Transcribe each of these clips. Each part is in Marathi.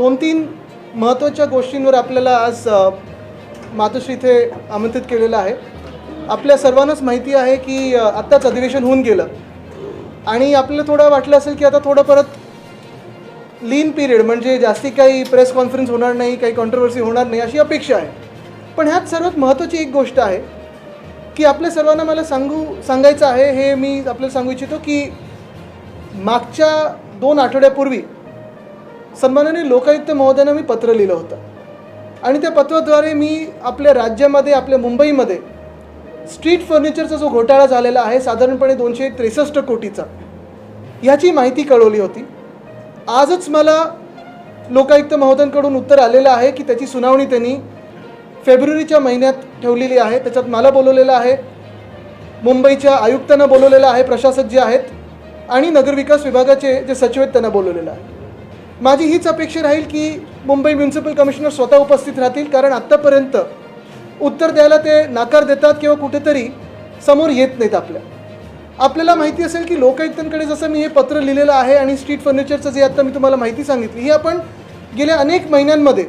2-3 महत्त्वाच्या गोष्टींवर आपल्याला आज मातोश्री इथे आमंत्रित केलेलं आहे. आपल्या सर्वांनाच माहिती आहे की आत्ताच अधिवेशन होऊन गेलं आणि आपल्याला थोडं वाटलं असेल की आता थोडं परत लीन पिरियड, म्हणजे जास्ती काही प्रेस कॉन्फरन्स होणार नाही, काही कॉन्ट्रोवर्सी होणार नाही अशी अपेक्षा आहे. पण ह्यात सर्वात महत्त्वाची एक गोष्ट आहे की आपल्या सर्वांना मला सांगायचं आहे, हे मी आपल्याला सांगू इच्छितो की मागच्या 2 आठवड्यापूर्वी सन्माननीय लोकायुक्त महोदयांना मी पत्र लिहिलं होतं आणि त्या पत्राद्वारे मी आपल्या राज्यामध्ये, आपल्या मुंबईमध्ये स्ट्रीट फर्निचरचा जो घोटाळा झालेला आहे साधारणपणे 263 कोटीचा, ह्याची माहिती कळवली होती. आजच मला लोकायुक्त महोदयांकडून उत्तर आलेलं आहे की त्याची सुनावणी त्यांनी फेब्रुवारीच्या महिन्यात ठेवलेली आहे. त्याच्यात मला बोलवलेलं आहे, मुंबईच्या आयुक्तांना बोलवलेलं आहे, प्रशासक जे आहेत, आणि नगरविकास विभागाचे जे सचिव आहेत त्यांना बोलवलेलं आहे. माझी हीच अपेक्षा राहील की मुंबई म्युन्सिपल कमिशनर स्वतः उपस्थित राहतील, कारण आत्तापर्यंत उत्तर द्यायला ते नाकार देतात किंवा कुठेतरी समोर येत नाहीत. आपल्याला माहिती असेल की लोकायुक्तांकडे जसं मी हे पत्र लिहिलेलं आहे आणि स्ट्रीट फर्निचरचं जे आता मी तुम्हाला माहिती सांगितली, ही आपण गेल्या अनेक महिन्यांमध्ये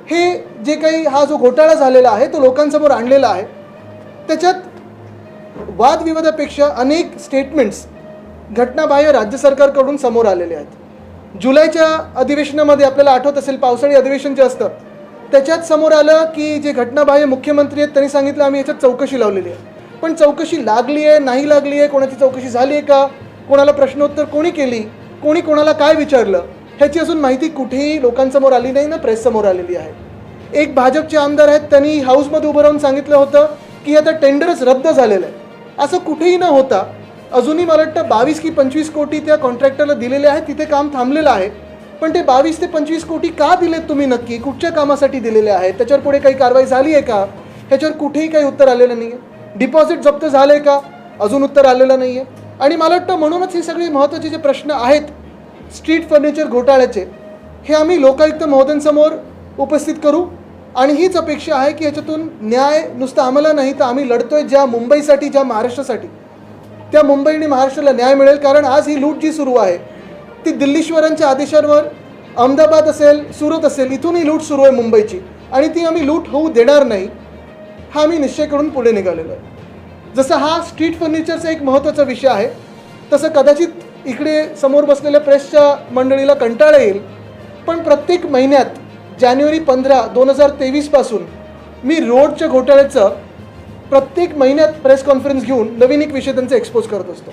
हे जे काही हा जो घोटाळा झालेला आहे तो लोकांसमोर आणलेला आहे. त्याच्यात वादविवादापेक्षा अनेक स्टेटमेंट्स घटनाबाह्य राज्य सरकारकडून समोर आलेले आहेत. जुलैच्या अधिवेशनामध्ये आपल्याला आठवत असेल, पावसाळी अधिवेशन जे असतं त्याच्यात समोर आलं की जे घटनाबाह्य मुख्यमंत्री आहेत त्यांनी सांगितलं आम्ही याच्यात चौकशी लावलेली आहे. पण चौकशी लागली आहे, नाही लागली आहे, कोणाची चौकशी झाली आहे का, कोणाला प्रश्नोत्तर कोणी केली, कोणी कोणाला काय विचारलं, ह्याची अजून माहिती कुठेही लोकांसमोर आली नाही ना प्रेससमोर आलेली आहे. एक भाजपचे आमदार आहेत, त्यांनी हाऊसमध्ये उभं राहून सांगितलं होतं की आता टेंडरच रद्द झालेलं आहे. असं कुठेही न होता अजूनही मला वाटतं 22 की 25 कोटी त्या कॉन्ट्रॅक्टरला दिलेले आहेत, तिथे काम थांबलेलं आहे. पण ते 22 ते 25 कोटी का दिलेत तुम्ही, नक्की कुठच्या कामासाठी दिलेले आहेत, त्याच्यावर पुढे काही कारवाई झाली आहे का, ह्याच्यावर कुठेही काही उत्तर आलेलं नाही आहे. डिपॉझिट जप्त झालं आहे का, अजून उत्तर आलेलं नाही आहे. आणि मला वाटतं म्हणूनच हे सगळे महत्त्वाचे जे प्रश्न आहेत स्ट्रीट फर्निचर घोटाळ्याचे, हे आम्ही लोकायुक्त महोदयांसमोर उपस्थित करू. आणि हीच अपेक्षा आहे की याच्यातून न्याय नुसतं आम्हाला नाही तर आम्ही लढतोय ज्या मुंबईसाठी, ज्या महाराष्ट्रासाठी, त्या मुंबई आणि महाराष्ट्राला न्याय मिळेल. कारण आज ही लूट जी सुरू आहे ती दिल्लीश्वरांच्या आदेशांवर अहमदाबाद असेल, सुरत असेल, इथून ही लूट सुरू आहे मुंबईची, आणि ती आम्ही लूट होऊ देणार नाही, हा आम्ही निश्चय करून पुढे निघालेलो आहे. जसं हा स्ट्रीट फर्निचरचा एक महत्त्वाचा विषय आहे, तसं कदाचित इकडे समोर बसलेल्या प्रेसच्या मंडळीला कंटाळा येईल, पण प्रत्येक महिन्यात जानेवारी 15, 2023 पासून मी रोडच्या घोटाळ्याचं प्रत्येक महिन्यात प्रेस कॉन्फरन्स घेऊन नवीन एक विषय त्यांचा एक्सपोज करत असतो.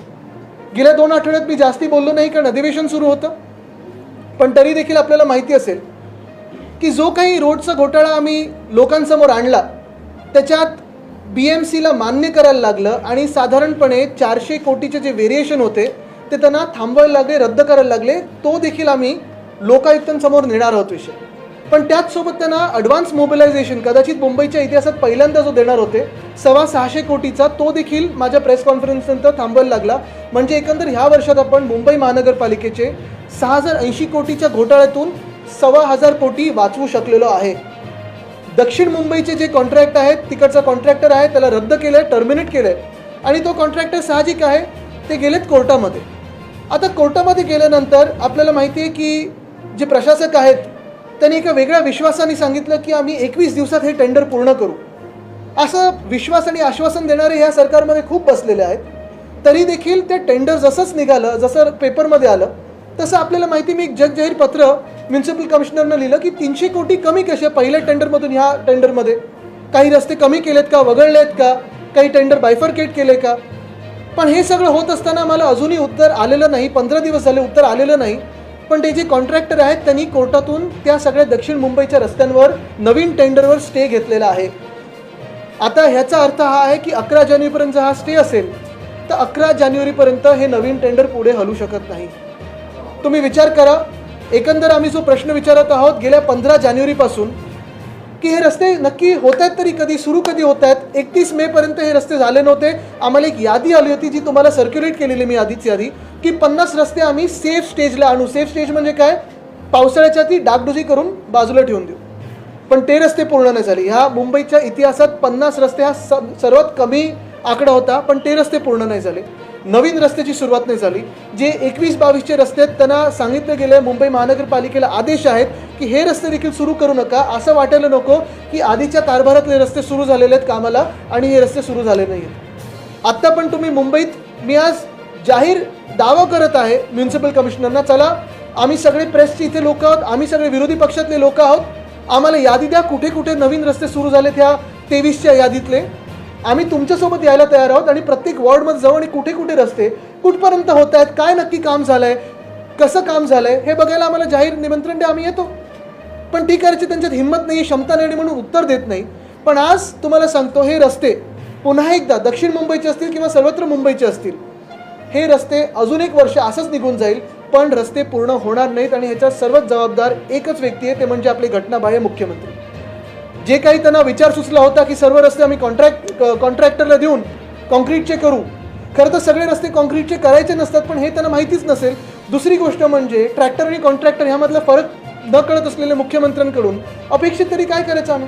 गेल्या 2 आठवड्यात मी जास्ती बोललो नाही कारण अधिवेशन सुरू होतं, पण तरी देखील आपल्याला माहिती असेल की जो काही रोडचा घोटाळा आम्ही लोकांसमोर आणला त्याच्यात BMCला मान्य करायला लागलं आणि साधारणपणे 400 कोटीचे जे व्हेरिएशन होते ते त्यांना थांबवायला लागले, रद्द करायला लागले. तो देखील आम्ही लोकायुक्तांसमोर नेणार आहोत विषय. पण त्याचसोबत त्यांना ॲडव्हान्स मोबिलायझेशन कदाचित मुंबईच्या इतिहासात पहिल्यांदा जो देणार होते 625 कोटीचा, तो देखील माझ्या प्रेस कॉन्फरन्सनंतर थांबवायला लागला. म्हणजे एकंदर ह्या वर्षात आपण मुंबई महानगरपालिकेचे 6080 कोटीच्या घोटाळ्यातून 1500 कोटी वाचवू शकलेलो आहे. दक्षिण मुंबईचे जे कॉन्ट्रॅक्ट आहेत, तिकडचा कॉन्ट्रॅक्टर आहे त्याला रद्द केलं आहे, टर्मिनेट केलं आहे, आणि तो कॉन्ट्रॅक्टर साहजिक आहे ते गेलेत कोर्टामध्ये. आता कोर्टामध्ये गेल्यानंतर आपल्याला माहिती आहे की जे प्रशासक आहेत त्यांनी एका वेगळ्या विश्वासाने सांगितलं की आम्ही 21 दिवसात हे टेंडर पूर्ण करू. असं विश्वास आणि आश्वासन देणारे ह्या सरकारमध्ये खूप बसलेले आहेत. तरी देखील ते टेंडर जसंच निघालं, जसं पेपरमध्ये आलं तसं आपल्याला माहिती, मी एक जगजाहीर पत्र म्युन्सिपल कमिशनरनं लिहिलं की 300 कोटी कमी कसे पहिल्या टेंडरमधून ह्या टेंडरमध्ये, काही रस्ते कमी केलेत का, वगळले आहेत का, काही टेंडर बायफर्केट केले का. पण हे सगळं होत असताना मला अजूनही उत्तर आलेलं नाही. 15 दिवस झाले उत्तर आलेलं नाही. पण ते जे कॉन्ट्रॅक्टर आहेत त्यांनी कोर्टातून त्या सगळ्या दक्षिण मुंबईच्या रस्त्यांवर नवीन टेंडरवर स्टे घेतलेला आहे. आता ह्याचा अर्थ हा आहे की 11 जानेवारीपर्यंत हा स्टे असेल तर 11 जानेवारीपर्यंत हे नवीन टेंडर पुढे हलू शकत नाही. तुम्ही विचार करा, एकंदर आम्ही जो प्रश्न विचारत आहोत गेल्या 15 जानेवारीपासून की हे रस्ते नक्की होत आहेत तरी कधी, सुरू कधी होत आहेत. 31 मेपर्यंत हे रस्ते झाले नव्हते. आम्हाला एक यादी आली होती जी तुम्हाला सर्क्युलेट केलेली मी आधीच यादी, की 50 रस्ते आम्ही सेफ स्टेजला आणू. सेफ स्टेज म्हणजे काय, पावसाळ्याच्या ती डागडुजी करून बाजूला ठेवून देऊ. पण ते रस्ते पूर्ण नाही झाले. ह्या मुंबईच्या इतिहासात 50 रस्ते हा सर्वात कमी आकडा होता, पण ते रस्ते पूर्ण नाही झाले. नवीन रस्त्याची सुरुवात नाही झाली. जे 21-22चे रस्ते आहेत त्यांना सांगितलं गेलं आहे, मुंबई महानगरपालिकेला आदेश आहेत की हे रस्ते देखील सुरू करू नका. असं वाटायला नको की आधीच्या कारभारातले रस्ते सुरू झालेले आहेत कामाला आणि हे रस्ते सुरू झाले नाही आहेत. आत्ता पण तुम्ही मुंबईत, मी आज जाहीर दावा करत आहे म्युन्सिपल कमिशनरना, चला आम्ही सगळे प्रेसचे इथे लोक आहोत, आम्ही सगळे विरोधी पक्षातले लोक आहोत, आम्हाला यादी द्या कुठे कुठे नवीन रस्ते सुरू झालेत ह्या 23च्या यादीतले. आम्ही तुमच्यासोबत यायला तयार आहोत आणि प्रत्येक वॉर्डमध्ये जाऊ आणि कुठे कुठे रस्ते कुठपर्यंत होत आहेत, काय नक्की काम झालं आहे, कसं काम झालं आहे हे बघायला आम्हाला जाहीर निमंत्रण द्या, आम्ही येतो. पण ती करायची त्यांच्यात हिंमत नाही, क्षमता नाही म्हणून उत्तर देत नाही. पण आज तुम्हाला सांगतो, हे रस्ते पुन्हा एकदा दक्षिण मुंबईचे असतील किंवा सर्वत्र मुंबईचे असतील, हे रस्ते अजून 1 वर्ष असंच निघून जाईल, पण रस्ते पूर्ण होणार नाहीत. आणि ह्याचा सर्वात जबाबदार एकच व्यक्ती आहे, ते म्हणजे आपले घटनाबाह्य मुख्यमंत्री. जे काही त्यांना विचार सुचला होता की सर्व रस्ते आम्ही कॉन्ट्रॅक्टरला देऊन कॉन्क्रीटचे करू, खरं तर सगळे रस्ते कॉन्क्रीटचे करायचे नसतात, पण हे त्यांना माहितीच नसेल. दुसरी गोष्ट म्हणजे ट्रॅक्टर आणि कॉन्ट्रॅक्टर ह्यामधला फरक न कळत असलेल्या मुख्यमंत्र्यांकडून अपेक्षित तरी काय करायचं आम्ही.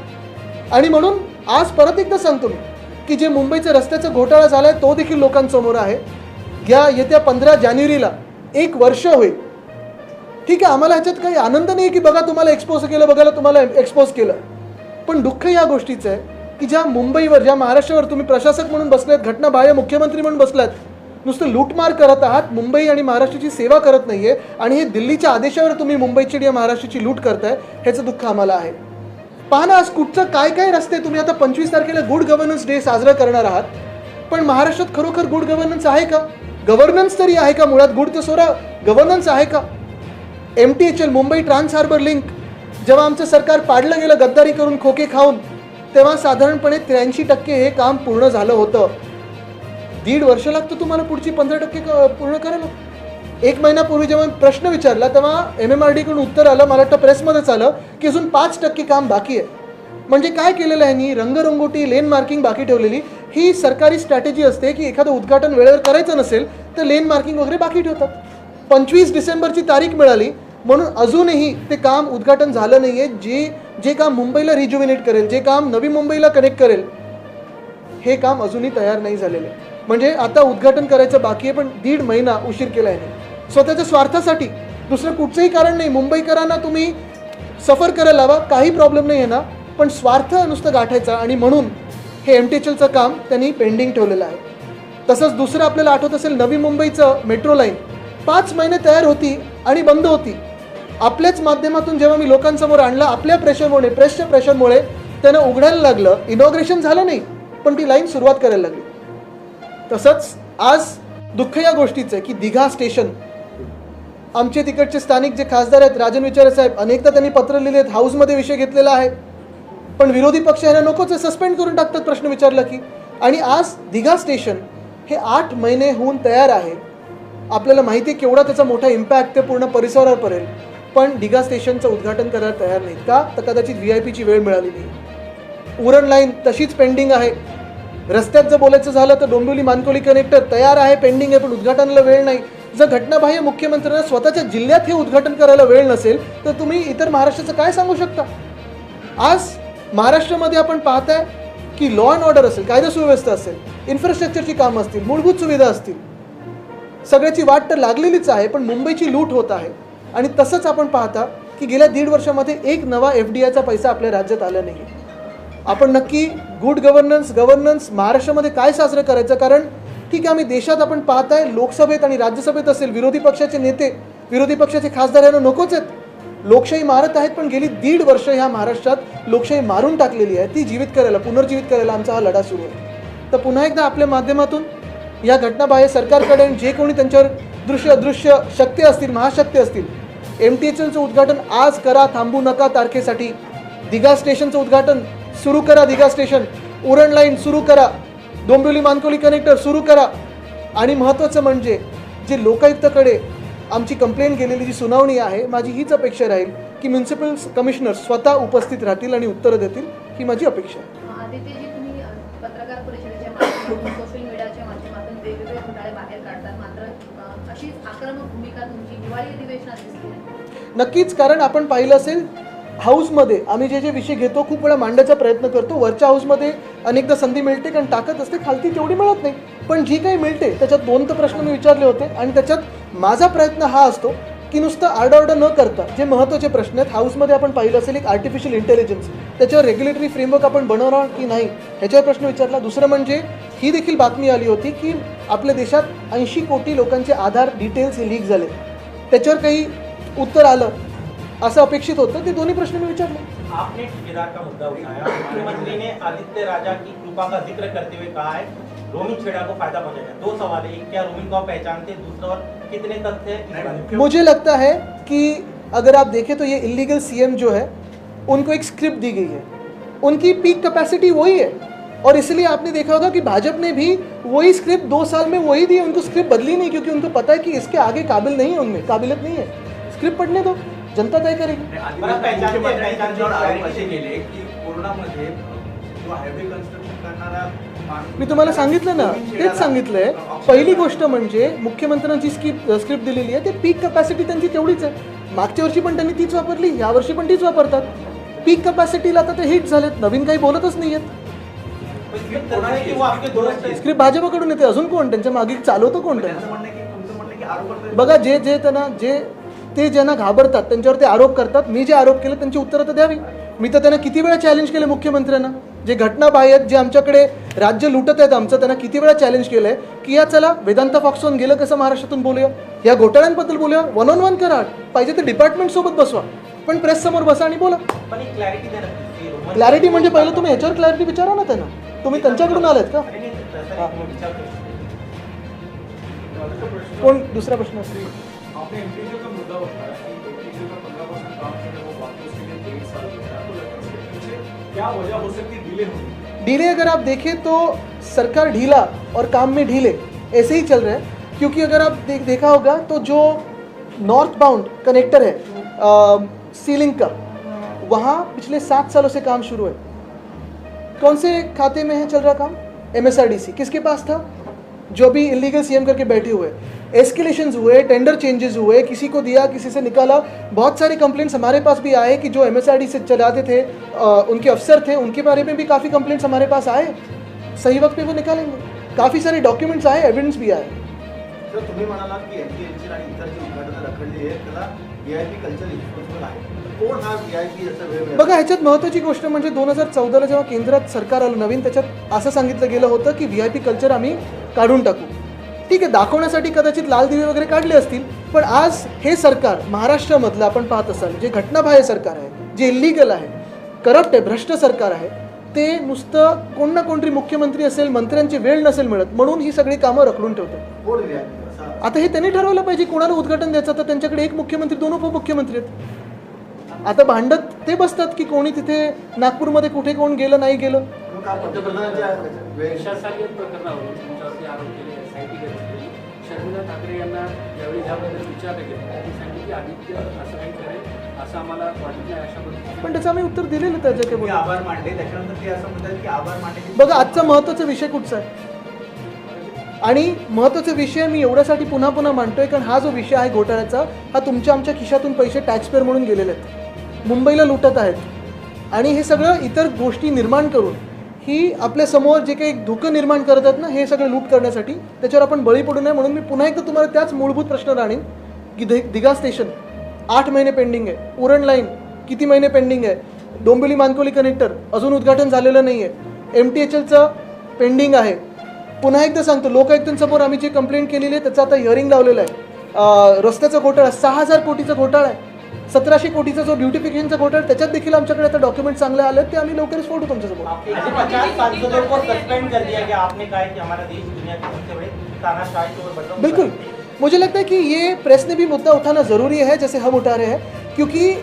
आणि म्हणून आज परत एकदा सांगतो मी की जे मुंबईचा रस्त्याचा घोटाळा झाला आहे तो देखील लोकांसमोर आहे. येत्या 15 जानेवारीला 1 वर्ष होईल. ठीक आहे, आम्हाला ह्याच्यात काही आनंद नाही की बघा तुम्हाला एक्सपोज केलं, बघायला तुम्हाला एक्सपोज केलं, पण दुःख या गोष्टीचं आहे की ज्या मुंबईवर, ज्या महाराष्ट्रावर तुम्ही प्रशासक म्हणून बसलात, घटनाबाह्य मुख्यमंत्री म्हणून बसलात, नुसतं लूटमार करत आहात, मुंबई आणि महाराष्ट्राची सेवा करत नाहीये, आणि हे दिल्लीच्या आदेशावर तुम्ही मुंबईची या महाराष्ट्राची लूट करताय, ह्याचं दुःख आम्हाला आहे. पहा ना, आज कुठचं काय काय रस्ते, तुम्ही आता 25 तारखेला गुड गव्हर्नन्स डे साजरा करणार आहात, पण महाराष्ट्रात खरोखर गुड गव्हर्नन्स आहे का? गव्हर्नन्स तरी आहे का? मुळात गुड तर सोडा, गव्हर्नन्स आहे का? MTHL Mumbai trans harbour link जेव्हा आमचं सरकार पाडलं गेलं गद्दारी करून, खोके खाऊन, तेव्हा साधारणपणे 83% हे काम पूर्ण झालं होतं. 1.5 वर्ष लागतं तुम्हाला पुढची 15% पूर्ण करायला. 1 महिन्यापूर्वी जेव्हा प्रश्न विचारला तेव्हा MMRD कडून उत्तर आलं, मला वाटतं प्रेसमध्येच आलं, की अजून 5% काम बाकी आहे. म्हणजे काय केलेलं आहे यांनी? रंगरंगोटी, लेन मार्किंग बाकी ठेवलेली. ही सरकारी स्ट्रॅटेजी असते की एखादं उद्घाटन वेळेवर करायचं नसेल तर लेन मार्किंग वगैरे बाकी ठेवतात. 25 डिसेंबरची तारीख मिळाली म्हणून अजूनही ते काम उद्घाटन झालं नाही आहे. जे काम मुंबईला रिज्युविनेट करेल, जे काम नवी मुंबईला कनेक्ट करेल, हे काम अजूनही तयार नाही झालेलं आहे. म्हणजे आता उद्घाटन करायचं बाकी आहे, पण 1.5 महिना उशीर केला आहे. स्वतःच्या स्वार्थासाठी, दुसरं कुठचंही कारण नाही. मुंबईकरांना तुम्ही सफर करायला लावा, काही प्रॉब्लेम नाही आहे ना, पण स्वार्थ नुसतं गाठायचा, आणि म्हणून हे MTHLचं काम त्यांनी पेंडिंग ठेवलेलं आहे. तसंच दुसरं आपल्याला आठवत असेल, नवी मुंबईचं मेट्रो लाईन 5 महिने तयार होती आणि बंद होती. आपल्याच माध्यमातून जेव्हा मी लोकांसमोर आणलं, आपल्या प्रेशरमुळे, प्रेसच्या प्रेशरमुळे त्यानं उघडायला लागलं. इनॉग्रेशन झालं नाही, पण ती लाईन सुरुवात करायला लागली. तसंच आज दुःख या गोष्टीचं आहे की दिघा स्टेशन, आमचे तिकडचे स्थानिक जे खासदार आहेत, राजन विचारे साहेब, अनेकदा त्यांनी पत्र लिहिले आहेत, हाऊसमध्ये विषय घेतलेला आहे, पण विरोधी पक्ष यांना नकोच आहे, सस्पेंड करून टाकतात प्रश्न विचारला की. आणि आज दिघा स्टेशन हे 8 महिने होऊन तयार आहे. आपल्याला माहिती आहे केवढा त्याचा मोठा इम्पॅक्ट ते पूर्ण परिसरावर पडेल, पण दिघा स्टेशनचं उद्घाटन करायला तयार नाहीत का? तर कदाचित VIPची वेळ मिळाली नाही. उरण लाईन तशीच पेंडिंग आहे. रस्त्यात जर बोलायचं झालं तर डोंबिवली मानकोली कनेक्टर तयार आहे, पेंडिंग आहे, पण उद्घाटनाला वेळ नाही. जर घटनाबाह्य मुख्यमंत्र्यांना स्वतःच्या जिल्ह्यात हे उद्घाटन करायला वेळ नसेल तर तुम्ही इतर महाराष्ट्राचं काय सांगू शकता? आज महाराष्ट्रामध्ये आपण पाहताय की लॉ अँड ऑर्डर असेल, कायदा सुव्यवस्था असेल, इन्फ्रास्ट्रक्चरची कामं असतील, मूलभूत सुविधा असतील, सगळ्याची वाट तर लागलेलीच आहे, पण मुंबईची लूट होत आहे. आणि तसंच आपण पाहता की गेल्या 1.5 वर्षामध्ये एक नवा FDIचा पैसा आपल्या राज्यात आला नाही. आपण नक्की गुड गव्हर्नन्स महाराष्ट्रामध्ये काय साजरं करायचं? कारण ठीक आहे, आम्ही देशात आपण पाहताय लोकसभेत आणि राज्यसभेत असेल, विरोधी पक्षाचे नेते, विरोधी पक्षाचे खासदार यांना नकोच आहेत. लोकशाही मारत आहेत, पण गेली 1.5 वर्ष ह्या महाराष्ट्रात लोकशाही मारून टाकलेली आहे. ती जीवित करायला, पुनर्जीवित करायला आमचा हा लढा सुरू आहे. तर पुन्हा एकदा आपल्या माध्यमातून या घटनाबाह्य सरकारकडे, जे कोणी त्यांच्यावर दृश्य अदृश्य शक्ती असतील, महाशक्ती असतील, MTHLचं उद्घाटन आज करा, थांबू नका तारखेसाठी. दिघा स्टेशनचं उद्घाटन सुरू करा, दिघा स्टेशन, उरण लाईन सुरू करा, डोंबिवली मानकोली कनेक्टर सुरू करा. आणि महत्त्वाचं म्हणजे जे लोकायुक्ताकडे आमची कंप्लेंट गेलेली जी सुनावणी आहे, माझी हीच अपेक्षा राहील की म्युन्सिपल कमिशनर स्वतः उपस्थित राहतील आणि उत्तरं देतील, ही माझी अपेक्षा आहे. आदित्यजी, तुम्ही पत्रकार परिषदेच्या माध्यमातून, सोशल मीडियाच्या माध्यमातून वेगवेगळे घोटाळे बाहेर काढतात, मात्र अशीच आक्रमक भूमिका तुमची दिवाळी अधिवेशनात दिसली. नक्कीच, कारण आपण पाहिलं असेल हाऊसमध्ये आम्ही जे जे विषय घेतो खूप वेळा मांडायचा प्रयत्न करतो. वरच्या हाऊसमध्ये अनेकदा संधी मिळते कारण ताकद असते, खालती तेवढी मिळत नाही. पण जी काही मिळते त्याच्यात 2 तर प्रश्न मी विचारले होते आणि त्याच्यात माझा प्रयत्न हा असतो की नुसतं आरडाओरडा न करता जे महत्त्वाचे प्रश्न आहेत, हाऊसमध्ये आपण पाहिलं असेल एक आर्टिफिशियल इंटेलिजन्स, त्याच्यावर रेग्युलेटरी फ्रेमवर्क आपण बनवणार की नाही ह्याच्यावर प्रश्न विचारला. दुसरं म्हणजे ही देखील बातमी आली होती की आपल्या देशात 80 कोटी लोकांचे आधार डिटेल्स हे लीक झाले, त्याच्यावर काही उत्तर आलं असं अपेक्षित होतं. ते दोन्ही प्रश्न मी विचारले. आपने ठेकेदार का मुद्दा उठाया, मुख्यमंत्री ने आदित्य राजा की कृपा का जिक्र करते हुए कहा है रोमिंग छेड़ा को फायदा पहुंचाएगा. 2 सवाल है, एक क्या रोमिंग को आप पहचानते हैं, दूसरा और कितने तथ्य हैं? मुझे लगता है कि अगर आप देखें तो ये इलीगल सीएम जो है उनको एक स्क्रिप्ट दी गई है, उनकी पीक कैपेसिटी वही है और इसलिए आपने देखा होगा कि भाजपा ने भी वही स्क्रिप्ट 2 साल में वही दी, उनको स्क्रिप्ट बदली नहीं क्योंकि उनको पता है कि इसके आगे काबिल नहीं है, उनमें काबिलियत नहीं है. स्क्रिप्ट पढ़ने दो, जनता तय करेगी. कोरोनामध्ये जो हायवे कन्स्ट्रक्शन करणारा मी तुम्हाला सांगितलं ना, तेच सांगितलंय. पहिली गोष्ट म्हणजे मुख्यमंत्र्यांची स्क्रिप्ट दिलेली आहे, ते पीक कॅपॅसिटी त्यांची तेवढीच आहे. मागच्या वर्षी पण त्यांनी तीच वापरली, यावर्षी पण तीच वापरतात. पीक कॅपॅसिटीला आता ते हिट झालेत, नवीन काही बोलतच नाही आहेत. स्क्रिप्ट भाजपकडून येते, अजून कोण त्यांच्या मागे चालवतं कोण त्यांना? बघा जे त्यांना ते ज्यांना घाबरतात त्यांच्यावर ते आरोप करतात. मी जे आरोप केले त्यांची उत्तरं तर द्यावी. मी तर त्यांना किती वेळा चॅलेंज केले मुख्यमंत्र्यांना, जे घटनाबाह्य आहेत, जे आमच्याकडे राज्य लुटत आहेत आमचं, त्यांना किती वेळा चॅलेंज केलं आहे की या चला वेदांता फॉक्सॉन गेलं कसं महाराष्ट्रातून बोलूया, या घोटाळ्यांबद्दल बोलूया, 1-on-1 करा, पाहिजे तर डिपार्टमेंटसोबत बसवा, पण प्रेससमोर बसा आणि बोला. क्लॅरिटी म्हणजे पहिलं तुम्ही ह्याच्यावर क्लॅरिटी विचारा ना त्यांना. तुम्ही त्यांच्याकडून आलात का? कोण दुसरा प्रश्न असेल? आपने एमपीसी का मुद्दा उठाया कि एमपीसी का 15% काम जो है वो बाकी उसके लिए 1.5 साल लगता है, तो लगता है इसके पीछे क्या वजह हो सकती है डिले होने? डिले अगर आप देखें तो सरकार ढीला और काम में ढीले ऐसे ही चल रहे हैं. क्योंकि अगर आप देखा होगा तो जो नॉर्थ बाउंड कनेक्टर है सीलिंग का, वहाँ पिछले 7 सालों से काम शुरू है. कौन से खाते में है चल रहा काम? MSRDC. किसके पास था? जो भी इलीगल सीएम करके बैठे हुए. एस्केलेशंस हुए, टेंडर चेंजेस हुए, किसी को दिया किसी से निकाला. बहुत सारे कंप्लेंट्स हमारे पास भी आए कि जो MSRDC से चलाते थे उनके अफसर थे, उनके बारे में भी काफ़ी कंप्लेंट्स हमारे पास आए. सही वक्त पे वो निकालेंगे. काफ़ी सारे डॉक्युमेंट्स आए, एविडेंस भी आए. सर तुम्ही म्हणालात की एमपी इलेक्शन आणि इतर जी उद्घाटनं रखडली आहेत त्याला VIP कल्चर रिस्पॉन्सिबल आहे. कोण हा VIP याचा वेळ? बघा, ह्याच्यात महत्त्वाची गोष्ट म्हणजे 2014ला जेव्हा केंद्रात सरकार आलं नवीन, त्याच्यात असं सांगितलं गेलं होतं की VIP कल्चर आम्ही काढून टाकू. ठीक आहे, दाखवण्यासाठी कदाचित लाल दिवे वगैरे काढले असतील, पण आज हे सरकार महाराष्ट्रामधलं आपण पाहत असाल जे घटनाबाह्य सरकार आहे, जे इल्लीगल आहे, करप्ट आहे, भ्रष्ट सरकार आहे, ते नुसतं कोण ना कोणतरी मुख्यमंत्री असेल, मंत्र्यांची वेळ नसेल मिळत म्हणून ही सगळी कामं रखडून ठेवतात. कोण VIP? आता हे त्यांनी ठरवलं पाहिजे कोणाला उद्घाटन द्यायचं. तर त्यांच्याकडे एक मुख्यमंत्री, 2 उपमुख्यमंत्री आहेत. आता भांडत ते बसतात की कोणी तिथे नागपूरमध्ये कुठे कोण गेलं नाही गेलं. पंतप्रधानांच्या विश्वासार्ह प्रकरणावरून तुमच्यावरती आरोप केले, SIT केली. शर्मिला ठाकरे यांना ज्यावेळी याबद्दल विचारलं गेलं त्यांनी सांगितलं की आदित्य असं काही करेल असं आम्हाला वाटत नाही, अशा पद्धतीने. पण त्याचं आम्ही उत्तर दिलेलं त्याच्या तुम्ही काही. आभार मानले, त्याच्यानंतर ते असं म्हणतात की आभार मानले. बघा, आजचा महत्त्वाचा विषय कुठचा आहे आणि महत्त्वाचा विषय मी एवढ्यासाठी पुन्हा पुन्हा मांडतोय कारण हा जो विषय आहे घोटाळ्याचा, हा तुमच्या आमच्या खिशातून पैसे टॅक्सपेअर म्हणून गेलेले आहेत, मुंबईला लुटत आहेत आणि हे सगळं इतर गोष्टी निर्माण करून ही आपल्यासमोर जे काही धोकं निर्माण करत आहेत ना, हे सगळं लूट करण्यासाठी, त्याच्यावर आपण बळी पडू नये म्हणून मी पुन्हा एकदा तुम्हाला त्याच मूलभूत प्रश्न आणीन की दिघा स्टेशन 8 महिने पेंडिंग आहे, उरण लाईन किती महिने पेंडिंग आहे, डोंबिवली मानकोली कनेक्टर अजून उद्घाटन झालेलं नाही आहे, MTHLचं पेंडिंग आहे. पुन्हा एकदा सांगतो, लोकायुक्तांसमोर आम्ही जे कंप्लेंट केलेली आहे त्याचं आता हिअरिंग लावलेलं आहे. रस्त्याचा घोटाळा 6000 कोटीचा घोटाळा आहे, 1700 कोटीचा जो ब्युटिफिकेशनचा घोटाळा, त्याच्यात देखील आमच्याकडे आता डॉक्युमेंट चांगले आले, ते आम्ही लवकरच फोटो तुमच्यासमोर. 50 सांसदों को सस्पेंड कर दिया गया. आपने कहा है कि हमारा देश दुनिया के सबसे बड़े तानाशाही और बदलाव. बिल्कुल, मुझे लगता है कि ये प्रेस ने भी मुद्दा उठाना ज़रूरी है जैसे हम उठा रहे हैं, क्योंकि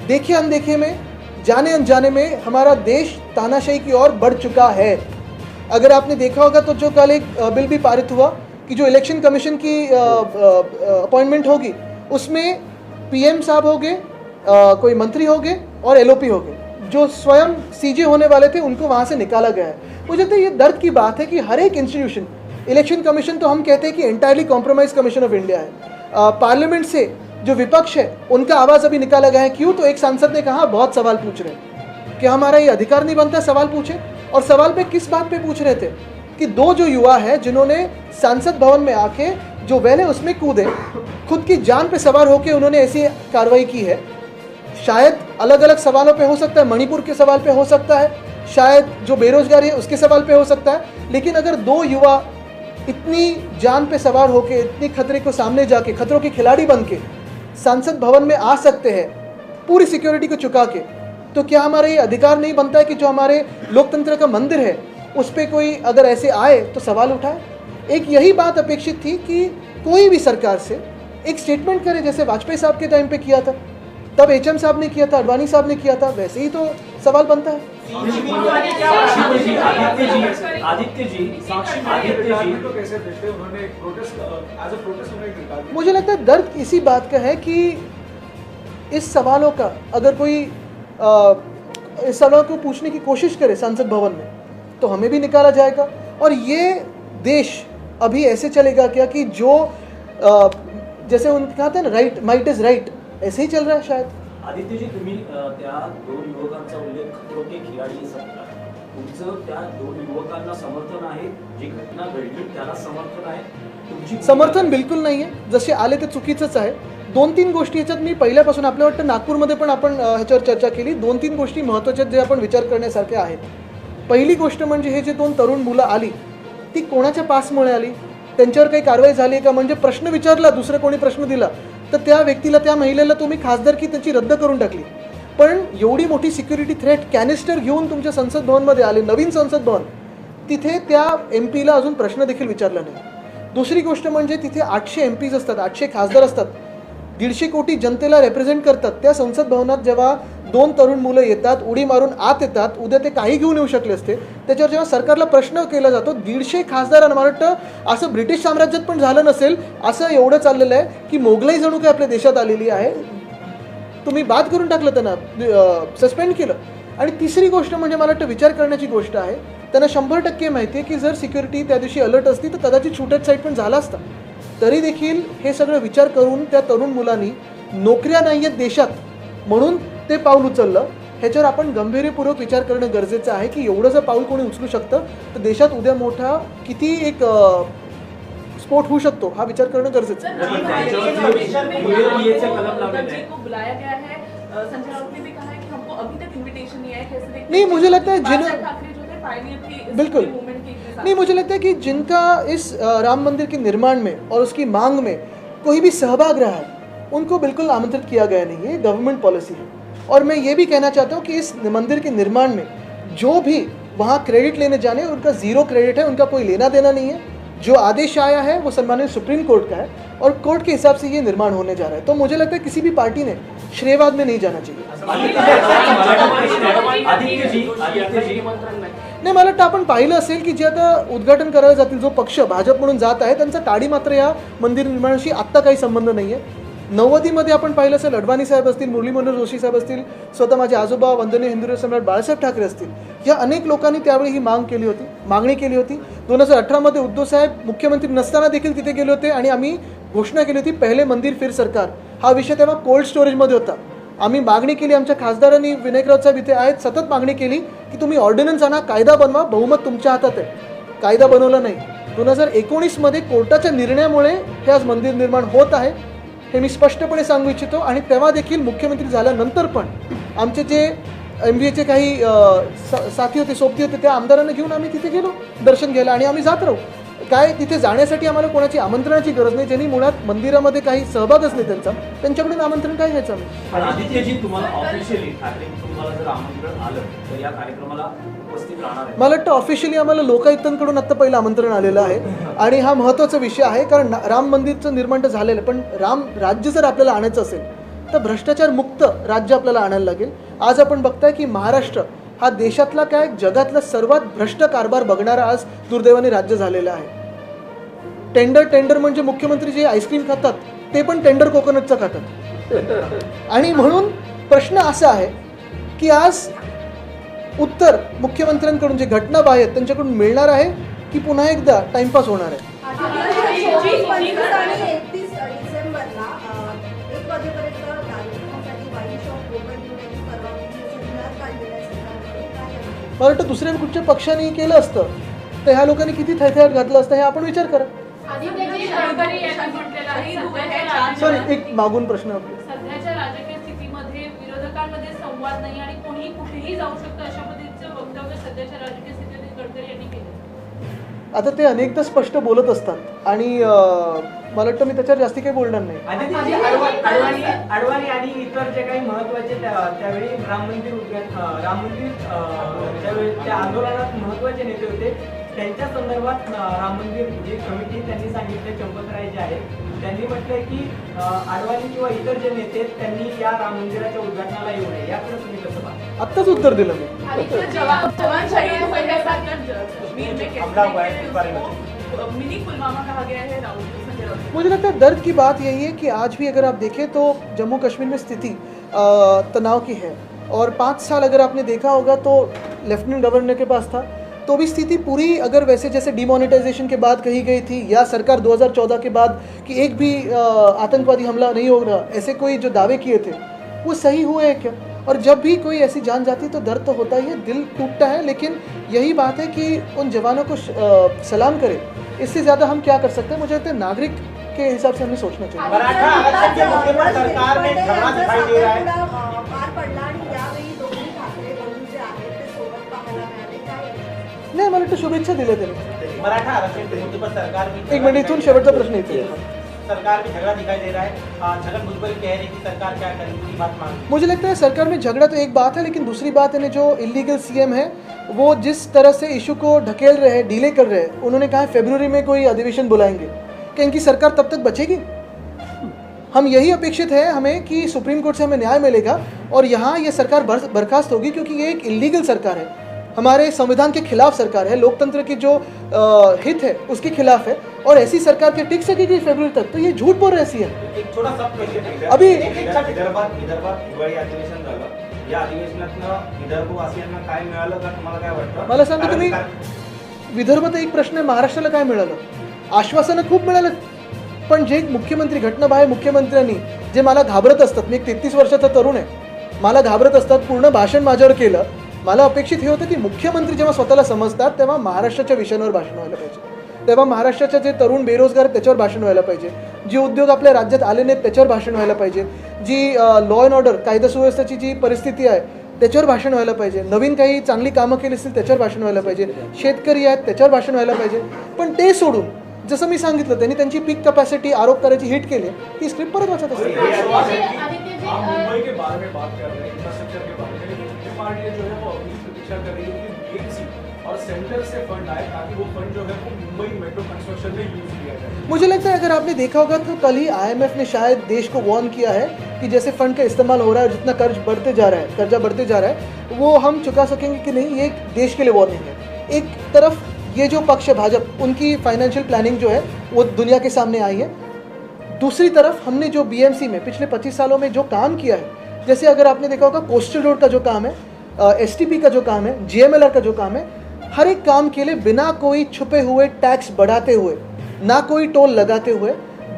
देखे अनदेखे में, जाने अनजाने में हमारा देश तानाशाही की ओर बढ़ चुका है. अगर आपने देखा होगा तो जो कल एक बिल भी पारित हुआ कि जो इलेक्शन कमीशन की अपॉइंटमेंट होगी उसमें PM साहब होंगे, कोई मंत्री होंगे और LOP होंगे. जो स्वयं CJ होने वाले थे उनको वहाँ से निकाला गया है. मुझे लगता है ये दर्द की बात है कि हर एक इंस्टीट्यूशन, इलेक्शन कमीशन तो हम कहते हैं कि entirely compromise commission of India है, पार्लियामेंट से जो विपक्ष है उनका आवाज़ अभी निकाला गया है। क्यों? तो एक सांसद ने कहा बहुत सवाल पूछ रहे हैं कि हमारा ये अधिकार नहीं बनता सवाल पूछे। और सवाल पे किस बात पे पूछ रहे थे कि दो जो युवा है जिन्होंने सांसद भवन में आके जो वेल है उसमें कूदे, खुद की जान पे सवार होकर उन्होंने ऐसी कार्रवाई की है। शायद अलग अलग सवालों पे हो सकता है, मणिपुर के सवाल पे हो सकता है, शायद जो बेरोजगारी है उसके सवाल पे हो सकता है, लेकिन अगर दो युवा इतनी जान पे सवार होके इतनी खतरे को सामने जाके खतरों के खिलाड़ी बन के सांसद भवन में आ सकते हैं पूरी सिक्योरिटी को चुका के, तो क्या हमारा ये अधिकार नहीं बनता है कि जो हमारे लोकतंत्र का मंदिर है उस पर कोई अगर ऐसे आए तो सवाल उठाए? एक यही बात अपेक्षित थी कि कोई भी सरकार से एक स्टेटमेंट करे, जैसे वाजपेयी साहब के टाइम पे किया था, तब एचएम साहब ने किया था, अडवाणी साहब ने किया था, वैसे ही तो सवाल बनता है। आदित्य जी तो कैसे देखते हैं? उन्होंने प्रोटेस्ट एज अ प्रोटेस्ट उन्होंने निकाल दिया। मुझे लगता है दर्द इसी बात का है कि इस सवालों का अगर कोई इस सवालों को पूछने की कोशिश करे संसद भवन में तो हमें भी निकाला जाएगा। और ये देश अभी ऐसे चलेगा क्या कि जो जैसे उनका कहते हैं ना, राइट माइट इज राइट, ऐसे ही चल रहा है शायद। आदित्यजी, तुम्ही त्या दोन युवकांचा उल्लेख खतरों के खिलाडी सांगता, तुमचं त्या दोन युवकांना समर्थन आहे? जी घटना घडली त्याला समर्थन आहे? तुमची समर्थन बिलकुल नाही आहे, जसे आले ते चुकीचंच आहे। दोन तीन गोष्टी याच्यात मी पहिल्यापासून आपल्या वाटतं नागपूरमध्ये पण आपण ह्याच्यावर चर्चा केली, दोन तीन गोष्टी महत्त्वाच्या जे आपण विचार करण्यासारख्या आहेत। पहिली गोष्ट म्हणजे हे जे दोन तरुण मुलं आली ती कोणाच्या पासमुळे आली, त्यांच्यावर काही कारवाई झाली आहे का? म्हणजे प्रश्न विचारला, दुसरं कोणी प्रश्न दिला तर त्या व्यक्तीला त्या महिलेला तुम्ही खासदारकी त्याची रद्द करून टाकली। पण एवढी मोठी सिक्युरिटी थ्रेट कॅनिस्टर घेऊन तुमच्या संसद भवनमध्ये आले, नवीन संसद भवन, तिथे त्या एमपीला अजून प्रश्न देखील विचारला नाही। दुसरी गोष्ट म्हणजे तिथे 800 एमपीज असतात, 800 खासदार असतात, 150 कोटी जनतेला रिप्रेझेंट करतात। त्या संसद भवनात जेव्हा दोन तरुण मुलं येतात, उडी मारून आत येतात, उद्या ते काही घेऊन येऊ शकले असते, त्याच्यावर जेव्हा सरकारला प्रश्न केला जातो, 150 खासदारांना मला वाटतं असं ब्रिटिश साम्राज्यात पण झालं नसेल, असं एवढं चाललेलं आहे की मोगलाई जणू काय आपल्या देशात आलेली आहे, तुम्ही बाद करून टाकलं, त्यांना सस्पेंड केलं। आणि तिसरी गोष्ट म्हणजे मला वाटतं विचार करण्याची गोष्ट आहे, त्यांना 100% माहिती आहे की जर सिक्युरिटी त्या दिवशी अलर्ट असती तर कदाचित शूटर साईट पण झाला असता। तरी देखील हे सगळं विचार करून त्या तरुण मुलांनी नोकऱ्या नाही आहेत देशात म्हणून ते पाऊल उचललं, ह्याच्यावर आपण गंभीरपूर्वक विचार करणं गरजेचं आहे की एवढं जर पाऊल कोणी उचलू शकतं तर देशात उद्या मोठा किती एक स्फोट होऊ शकतो हा विचार करणं गरजेचं आहे। बुलाया गया है, संजय राउत ने भी कहा है कि हमको अभी तक इनविटेशन नहीं आया, कैसे देखते हैं? नहीं, मुझे लगता है ठाकरे जो थे पायनियर थे इस बिल्कुल मूवमेंट के साथ। नहीं, मुझे लगता है कि जिनका इस राम मंदिर के निर्माण में और उसकी मांग में कोई भी सहभाग रहा है उनको बिल्कुल आमंत्रित किया गया नहीं है, गवर्नमेंट पॉलिसी है। और मैं ये भी कहना चाहता हूँ कि इस मंदिर के निर्माण में जो भी वहाँ क्रेडिट लेने जाने उनका ज़ीरो क्रेडिट है, उनका कोई लेना देना नहीं है। जो आदेश आया है वो सम्मानित सुप्रीम कोर्ट का है और कोर्ट के हिसाब से ये निर्माण होने जा रहा है। तो मुझे लगता है किसी भी पार्टी ने श्रेयवाद में नहीं जाना चाहिए। नाही, मला वाटतं आपण पाहिलं असेल की जे आता उद्घाटन करायला जातील जो पक्ष भाजप म्हणून जात आहे त्यांचा टाडी मात्र या मंदिर निर्माणाशी आत्ता काही संबंध नाही आहे। 90मध्ये आपण पाहिलं असेल अडवाणी साहेब असतील, मुरली मनोहर जोशी साहेब असतील, स्वतः माझे आजोबा वंदनीय हिंदू सम्राट बाळासाहेब ठाकरे असतील, या अनेक लोकांनी त्यावेळी ही मागणी केली होती। 2018मध्ये उद्धव साहेब मुख्यमंत्री नसताना देखील तिथे गेले होते आणि आम्ही घोषणा केली होती पहिले मंदिर फिर सरकार, हा विषय तेव्हा कोल्ड स्टोरेजमध्ये होता। आम्ही मागणी केली, आमच्या खासदारांनी विनायकराव साहेब इथे आहेत सतत मागणी केली की तुम्ही ऑर्डिनन्स आणा, कायदा बनवा, बहुमत तुमच्या हातात आहे, कायदा बनवला नाही। 2019मध्ये कोर्टाच्या निर्णयामुळे हे आज मंदिर निर्माण होत आहे, हे मी स्पष्टपणे सांगू इच्छितो। आणि तेव्हा देखील मुख्यमंत्री झाल्यानंतर पण आमचे जे MBAचे काही साथी होते, सोबती होते, त्या आमदारांना घेऊन आम्ही तिथे गेलो दर्शन घ्यायला आणि आम्ही जात राहू। काय तिथे जाण्यासाठी आम्हाला कोणाची आमंत्रणाची गरज नाही, ज्यांनी मुळात मंदिरामध्ये काही सहभागच नाही त्यांचा, त्यांच्याकडून आमंत्रण काय घ्यायचं आम्ही। आदित्यजी, तुम्हाला ऑफिशियली ठाकरे तुम्हाला जर आमंत्रण आलं तर या कार्यक्रमाला उपस्थित राहणार आहे? मला वाटतं ऑफिशियली आम्हाला लोकायुक्तांकडून आत्ता पहिलं आमंत्रण आलेलं आहे आणि हा महत्त्वाचा विषय आहे, कारण राम मंदिरचं निर्माण तर झालेलं आहे, पण राम राज्य जर आपल्याला आणायचं असेल तर भ्रष्टाचार मुक्त राज्य आपल्याला आणायला लागेल। आज आपण बघताय की महाराष्ट्र हा देशातला काय जगातला सर्वात भ्रष्ट कारभार बघणारा आज दुर्दैवाने राज्य झालेला आहे। टेंडर म्हणजे मुख्यमंत्री जे आईस्क्रीम खातात ते पण टेंडर कोकोनटचं खातात। आणि म्हणून प्रश्न असा आहे की आज उत्तर मुख्यमंत्र्यांकडून जे घटना बाहेर त्यांच्याकडून मिळणार आहे की पुन्हा एकदा टाइमपास होणार आहे? 24 आणि 31 डिसेंबरला एक वाजेपर्यंत कार्यक्रमासाठी वाईन शॉप ओपन ठेवण्याची परवानगी सरकार काढलेली आहे सरकारकडून. काय आहे? मला वाटतं दुसऱ्या कुठच्या पक्षाने केलं असतं तर ह्या लोकांनी किती थैथयात घातलं असतं हे आपण विचार करा. आदित्यजी गडकरी यांनी म्हटलेलं आहे सर सध्याच्या एक मागून प्रश्न आपले. सध्याच्या राजकीय स्थितीमध्ये विरोधकांमध्ये संवाद नाही आणि कोणीही कुठेही जाऊ शकतं अशा पद्धतीचं वक्तव्य सध्याच्या राजकीय स्थितीत गडकरी यांनी केलं. आता ते अनेकदा स्पष्ट बोलत असतात आणि मला वाटतं मी त्याच्यावर जास्ती काही बोलणार नाही. आदित्यजी, अडवाणी आणि इतर जे काही महत्वाचे त्यावेळी राम मंदिर ज्यावेळी त्या आंदोलनात महत्वाचे नेते होते त्यांच्या संदर्भात राम मंदिर जी कमिटी त्यांनी सांगितले चंपतराय जे आहेत त्यांनी म्हटलंय की अडवाणी किंवा इतर जे नेते आहेत, त्यांनी या राम मंदिराच्या उद्घाटनाला येऊ नये. याकडे तुम्ही कसं पाहता? आत्ताच उत्तर दिलं मी. आदित्य जवान शहीद हुए हैं कश्मीर में हमला हुआ है इस बारे में मिनी पुलवामा कहा गया है राहुल संजय राउत. मुझे लगता है दर्द की बात यही है कि आज भी अगर आप देखें तो जम्मू कश्मीर में स्थिति तनाव की है और 5 साल अगर आपने देखा होगा तो लेफ्टिनेंट गवर्नर के पास था तो भी स्थिति पूरी अगर वैसे जैसे डिमोनेटाइजेशन के बाद कही गई थी या सरकार 2014 के बाद कि एक भी आतंकवादी हमला नहीं हो रहा, ऐसे कोई जो दावे किए थे वो सही हुए हैं क्या? और जब भी कोई ऐसी जान जाती है तो दर्द तो होता ही है, दिल टूटता है, लेकिन यही बात है कि उन जवानों को सलाम करें. इससे ज़्यादा हम क्या कर सकते हैं? मुझे लगता है नागरिक के हिसाब से हमें सोचना चाहिए. मराठा आरक्षण के मुद्दे पर सरकार में झगड़ा दिखाई दे रहा है. पार पडला आणि यावेळी दोन्ही ठाकरे बंधू जे आहेत ते सोबत पाहायला मिळाले. काय आहे? नाही, मला वाटतं शुभेच्छा दिल्या त्यांनी. मराठा आरक्षण के मुद्दे पर सरकार में एक मिनिट इथून शेवटचा प्रश्न येतो. सरकार में झगड़ा दिखाई दे रहा है. छगन भुजबल कह रहे हैं कि सरकार क्या करेगी, बात मांग. मुझे लगता है सरकार में झगड़ा तो एक बात है, लेकिन दूसरी बात है जो इलीगल सीएम है वो जिस तरह से इशू को ढकेल रहे हैं, डीले कर रहे हैं. उन्होंने कहा फरवरी में कोई अधिवेशन बुलाएंगे. क्या इनकी सरकार तब तक बचेगी? हम यही अपेक्षित है हमें कि सुप्रीम कोर्ट से हमें न्याय मिलेगा और यहाँ ये सरकार बर्खास्त होगी, क्योंकि ये एक इलीगल सरकार है, हमारे संविधान के खिलाफ सरकार है, लोकतंत्र की जो हित है उसके खिलाफ है. और ऐसी सरकार के टिक सकेगी फरवरी तक? तो ये झूठ बोल रही है. एक छोटा सब क्वेश्चन अभी विदर्भात हिवाळी अधिवेशन झालं. या अधिवेशनातनं विदर्भवासियांना काय मिळालं का तुम्हाला काय वाटतं? मला सांगा तुम्ही, विदर्भात एक प्रश्न आहे, महाराष्ट्राला काय मिळालं? आश्वासनं खूप मिळालं, पण जे मुख्यमंत्री घटनाबाह्य मुख्यमंत्र्यांनी जे मला घाबरत असतात, मी एक 33 वर्षाचा तरुण आहे, मला घाबरत असतात, पूर्ण भाषण माझ्यावर केलं. मला अपेक्षित हे होतं की मुख्यमंत्री जेव्हा स्वतःला समजतात तेव्हा महाराष्ट्राच्या विषयांवर भाषण व्हायला पाहिजे, तेव्हा महाराष्ट्राचे जे तरुण बेरोजगार आहेत त्याच्यावर भाषण व्हायला पाहिजे, जी उद्योग आपल्या राज्यात आले नाहीत त्याच्यावर भाषण व्हायला पाहिजे, जी लॉ अँड ऑर्डर कायदा सुव्यवस्थेची जी परिस्थिती आहे त्याच्यावर भाषण व्हायला पाहिजे, नवीन काही चांगली कामं केली असतील त्याच्यावर भाषण व्हायला पाहिजे, शेतकरी आहेत त्याच्यावर भाषण व्हायला पाहिजे. पण ते सोडून जसं मी सांगितलं त्यांनी त्यांची पीक कॅपॅसिटी आरोप करायची हिट केली, ती स्क्रिप्ट परत वाचत असते. आप मुंबई के बारे में बात कर रहे हैं, इंफ्रास्ट्रक्चर के बारे में, लेकिन बीजेपी पार्टी जो है वो अपनी प्रतीक्षा कर रही है कि बीएमसी और सेंटर से फंड आए ताकि वो फंड जो है वो मुंबई मेट्रो कंस्ट्रक्शन में यूज किया जाए. मुझे लगता है अगर आपने देखा होगा तो कल ही IMF ने शायद देश को वार्न किया है कि जैसे फंड का इस्तेमाल हो रहा है, जितना कर्जा बढ़ते जा रहा है वो हम चुका सकेंगे कि नहीं, ये एक देश के लिए वार्निंग है. एक तरफ ये जो पक्ष है भाजपा, उनकी फाइनेंशियल प्लानिंग जो है वो दुनिया के सामने आई है. दूसरी तरफ हमने जो BMC में पिछले 25 सालों में जो काम किया है, जैसे अगर आपने देखा होगा कोस्टल रोड का जो काम है, STP का जो काम है, GMLR का जो काम है, हर एक काम के लिए बिना कोई छुपे हुए टैक्स बढ़ाते हुए, ना कोई टोल लगाते हुए,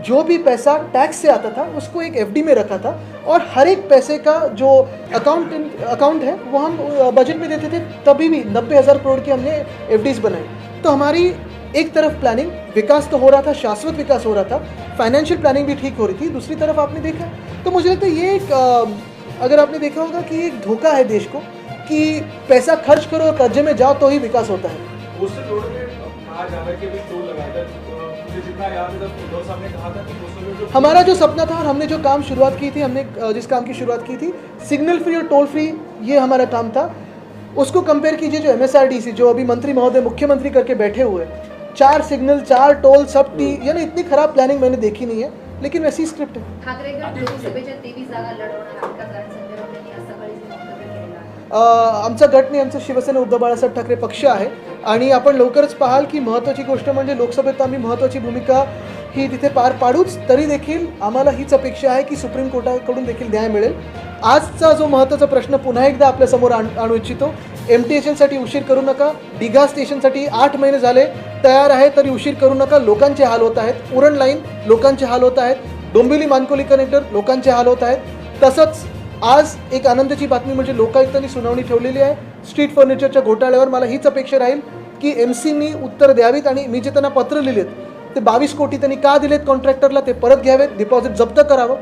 जो भी पैसा टैक्स से आता था उसको एक FD में रखा था और हर एक पैसे का जो अकाउंट है वो हम बजट में देते थे. तभी भी 90,000 करोड़ की हमने FDs बनाई. तो हमारी एक तरफ प्लानिंग, विकास तो हो रहा था, शाश्वत विकास हो रहा था, फाइनेंशियल प्लानिंग भी ठीक हो रही थी. दूसरी तरफ आपने देखा तो मुझे लगता है ये एक अगर आपने देखा होगा कि एक धोखा है देश को कि पैसा खर्च करो और कर्जे में जाओ तो ही विकास होता है. कोस्टल रोड में कहा जा रहा है कि अभी टोल लगाएगा. मुझे जितना याद है तब उद्धव साहब ने कहा था कि कोस्टल रोड हमारा जो सपना था और हमने जो काम शुरुआत की थी, हमने जिस काम की शुरुआत की थी, सिग्नल फ्री और टोल फ्री, ये हमारा काम था. उसको कंपेयर कीजिए जो MSRDC जो अभी मंत्री महोदय मुख्यमंत्री करके बैठे हुए, 4 सिग्नल, 4 टोल, सब टी, यानी इतनी खराब प्लानिंग मैंने देखी नहीं है, लेकिन वैसी स्क्रिप्ट है. ठाकरे गट लोकसभेच्या 23 जागा लढवणार आहेत का? कारण संजय राऊत यांनी आज सकाळी वक्तव्य केलेलं आहे. आमचा गट नाही, आमचं शिवसेना उद्धव बाळासाहेब ठाकरे पक्ष आहे आणि आपण लवकरच पाहाल की महत्त्वाची गोष्ट म्हणजे लोकसभेत आम्ही महत्त्वाची भूमिका ही तिथे पार पाडूच. तरी देखील आम्हाला हीच अपेक्षा आहे की सुप्रीम कोर्टाकडून देखील न्याय मिळेल. आजचा जो महत्त्वाचा प्रश्न पुन्हा एकदा आपल्यासमोर आणू इच्छितो, MTHLसाठी उशीर करू नका. दिघा स्टेशनसाठी 8 महिने झाले तयार आहे तरी उशीर करू नका. लोकांचे हाल होत आहेत, उरण लाईन लोकांचे हाल होत आहेत, डोंबिवली मानकोली कनेक्टर लोकांचे हाल होत आहेत. तसंच आज एक आनंदाची बातमी म्हणजे लोकायुक्तांनी सुनावणी ठेवलेली आहे स्ट्रीट फर्निचरच्या घोटाळ्यावर. मला हीच अपेक्षा राहील की MCनी उत्तर द्यावीत आणि मी जे त्यांना पत्र लिहिलेत ते 22 कोटी त्यांनी का दिलेत कॉन्ट्रॅक्टरला ते परत घ्यावेत, डिपॉझिट जप्त करावं.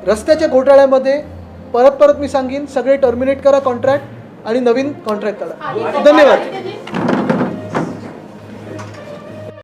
रस्त्याच्या घोटाळ्यामध्ये परत मी सांगेन सगळे टर्मिनेट करा कॉन्ट्रॅक्ट आणि नवीन कॉन्ट्रॅक्ट काढा. धन्यवाद.